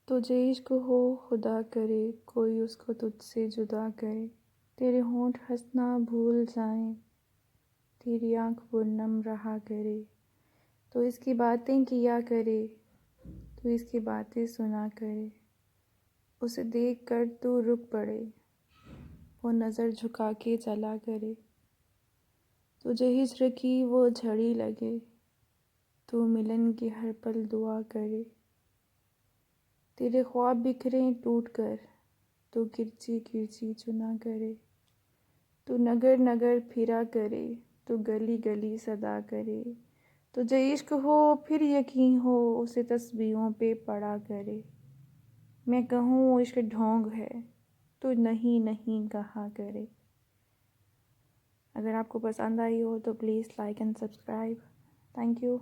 تجھے عشق ہو خدا کرے کوئی اس کو تجھ سے جدا کرے، تیرے ہونٹ ہنسنا بھول جائیں، تیری آنکھ وہ نم رہا کرے، تو اس کی باتیں کیا کرے، تو اس کی باتیں سنا کرے، اسے دیکھ کر تو رک پڑے، وہ نظر جھکا کے چلا کرے، تجھے ہجر کی وہ جھڑی لگے، تو ملن کی ہر پل دعا کرے، تیرے خواب بکھریں ٹوٹ کر، تو کرچی کرچی چنا کرے، تو نگر نگر پھرا کرے، تو گلی گلی صدا کرے، تجھے عشق ہو پھر یقین ہو اسے تسبیحوں پہ پڑھا کرے، میں کہوں عشق ڈھونگ ہے تو نہیں نہیں کہا کرے۔ اگر آپ کو پسند آئی ہو تو please like and subscribe. Thank you.